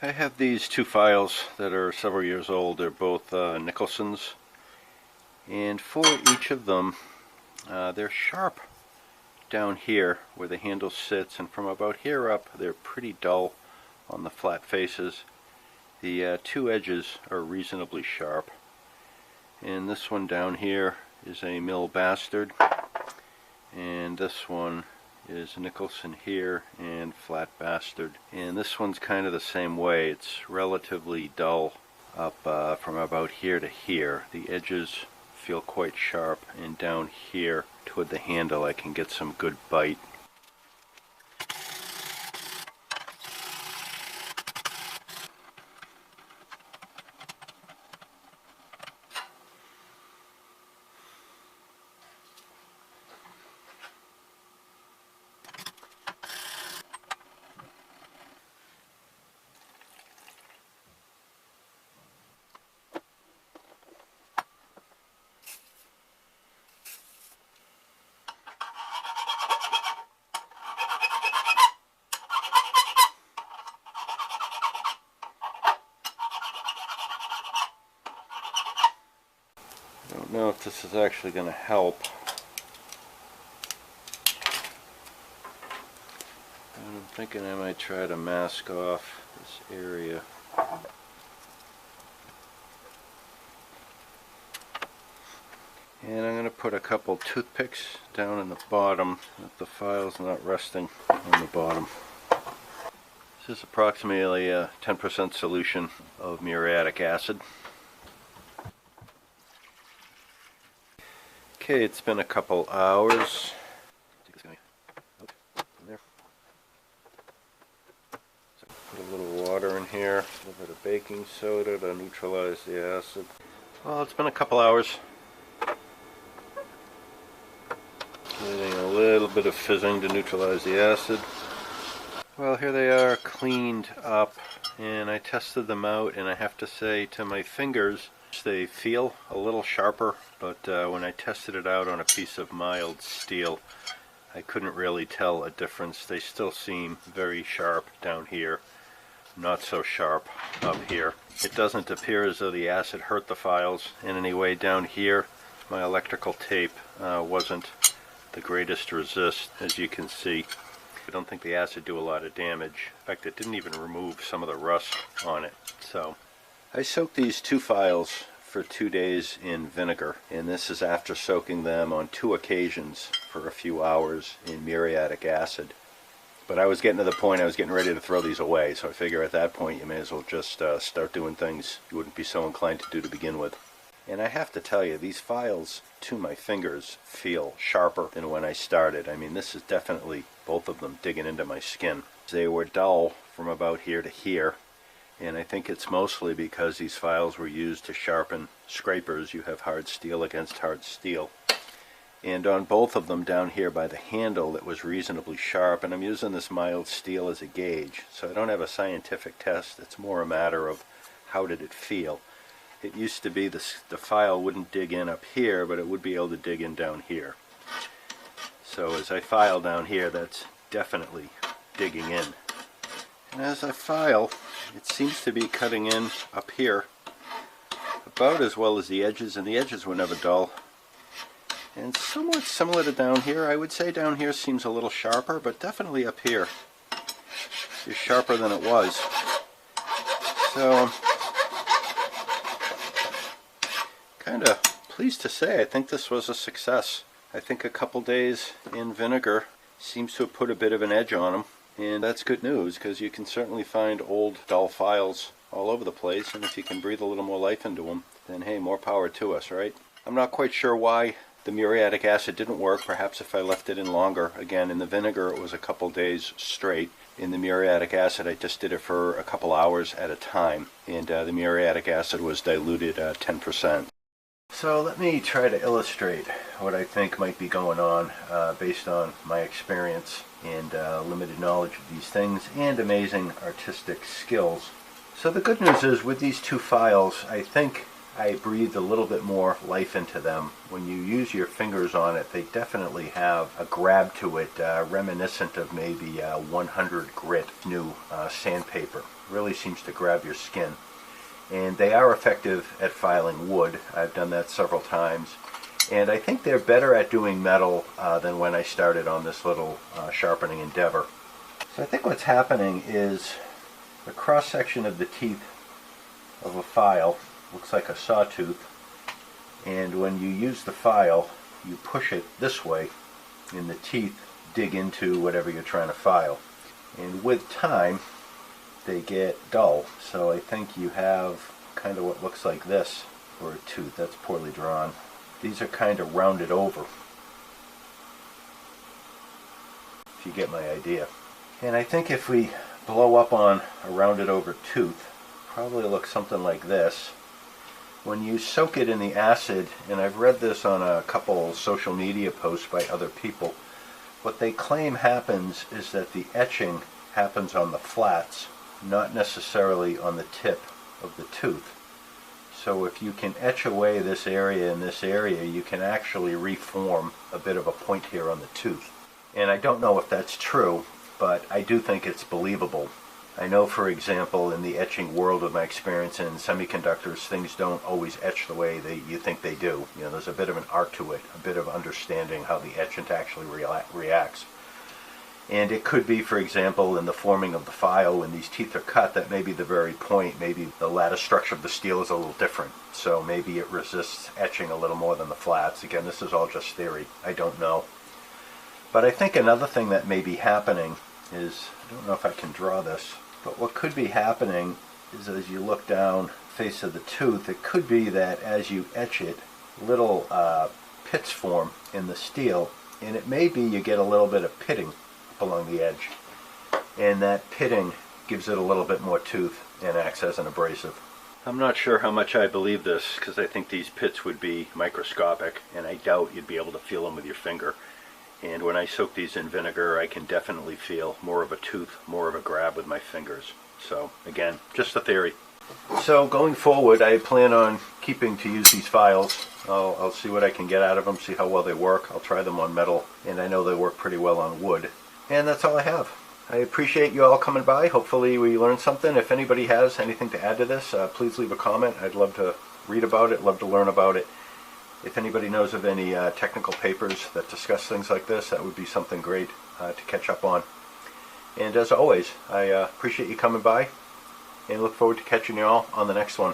I have these two files that are several years old. They're both Nicholson's, and for each of them they're sharp down here where the handle sits, and from about here up they're pretty dull on the flat faces. The two edges are reasonably sharp, and this one down here is a Mill Bastard, and this one is Nicholson here and Flat Bastard, and this one's kind of the same way. It's relatively dull up from about here to here. The edges feel quite sharp, and down here toward the handle I can get some good bite. I don't know if this is actually going to help. I'm thinking I might try to mask off this area. And I'm going to put a couple toothpicks down in the bottom if the file's not resting on the bottom. This is approximately a 10% solution of muriatic acid. Okay, it's been a couple hours. Take this guy out from there. So put a little water in here, a little bit of baking soda to neutralize the acid. Well, it's been a couple hours. Getting a little bit of fizzing to neutralize the acid. Well, here they are cleaned up, and I tested them out, and I have to say, to my fingers, they feel a little sharper, but when I tested it out on a piece of mild steel, I couldn't really tell a difference. They still seem very sharp down here, not so sharp up here. It doesn't appear as though the acid hurt the files in any way down here. My electrical tape wasn't the greatest resist, as you can see. I don't think the acid did a lot of damage. In fact, it didn't even remove some of the rust on it. So I soaked these two files for 2 days in vinegar, and this is after soaking them on 2 occasions for a few hours in muriatic acid. But I was getting to the point I was getting ready to throw these away, so I figure at that point you may as well just start doing things you wouldn't be so inclined to do to begin with. And I have to tell you, these files to my fingers feel sharper than when I started. I mean, this is definitely, both of them, digging into my skin. They were dull from about here to here, and I think it's mostly because these files were used to sharpen scrapers. You have hard steel against hard steel. And on both of them down here by the handle, it was reasonably sharp, and I'm using this mild steel as a gauge, so I don't have a scientific test. It's more a matter of how did it feel. It used to be the file wouldn't dig in up here, but it would be able to dig in down here. So as I file down here, that's definitely digging in. And as I file, it seems to be cutting in up here about as well as the edges, and the edges were never dull. And somewhat similar to down here. I would say down here seems a little sharper, but definitely up here is sharper than it was. So kind of pleased to say I think this was a success. I think a couple days in vinegar seems to have put a bit of an edge on them, and that's good news because you can certainly find old dull files all over the place, and if you can breathe a little more life into them, then hey, more power to us, right? I'm not quite sure why the muriatic acid didn't work. Perhaps if I left it in longer. Again, in the vinegar it was a couple days straight. In the muriatic acid I just did it for a couple hours at a time, and the muriatic acid was diluted 10%. So let me try to illustrate what I think might be going on based on my experience and limited knowledge of these things and amazing artistic skills. So the good news is with these two files, I think I breathed a little bit more life into them. When you use your fingers on it, they definitely have a grab to it, reminiscent of maybe 100 grit new sandpaper. Really seems to grab your skin. And they are effective at filing wood. I've done that several times. And I think they're better at doing metal than when I started on this little sharpening endeavor. So I think what's happening is the cross-section of the teeth of a file looks like a sawtooth, and when you use the file, you push it this way, and the teeth dig into whatever you're trying to file. And with time, they get dull. So I think you have kind of what looks like this for a tooth. That's poorly drawn. These are kind of rounded over, if you get my idea. And I think if we blow up on a rounded over tooth, probably looks something like this. When you soak it in the acid, and I've read this on a couple social media posts by other people, what they claim happens is that the etching happens on the flats, not necessarily on the tip of the tooth. So if you can etch away this area and this area, you can actually reform a bit of a point here on the tooth. And I don't know if that's true, but I do think it's believable. I know, for example, in the etching world, of my experience in semiconductors, things don't always etch the way you think they do. You know, there's a bit of an art to it, a bit of understanding how the etchant actually reacts. And it could be, for example, in the forming of the file, when these teeth are cut, that may be the very point. Maybe the lattice structure of the steel is a little different, so maybe it resists etching a little more than the flats. Again, this is all just theory. I don't know. But I think another thing that may be happening is, I don't know if I can draw this, but what could be happening is, as you look down face of the tooth, it could be that as you etch it, little pits form in the steel, and it may be you get a little bit of pitting up along the edge, and that pitting gives it a little bit more tooth and acts as an abrasive. I'm not sure how much I believe this, because I think these pits would be microscopic, and I doubt you'd be able to feel them with your finger. And when I soak these in vinegar, I can definitely feel more of a tooth, more of a grab with my fingers. So again, just a theory. So going forward, I plan on keeping to use these files. I'll see what I can get out of them, see how well they work. I'll try them on metal, and I know they work pretty well on wood. And that's all I have. I appreciate you all coming by. Hopefully we learned something. If anybody has anything to add to this, please leave a comment. I'd love to read about it, love to learn about it. If anybody knows of any technical papers that discuss things like this, that would be something great to catch up on. And as always, I appreciate you coming by, and look forward to catching you all on the next one.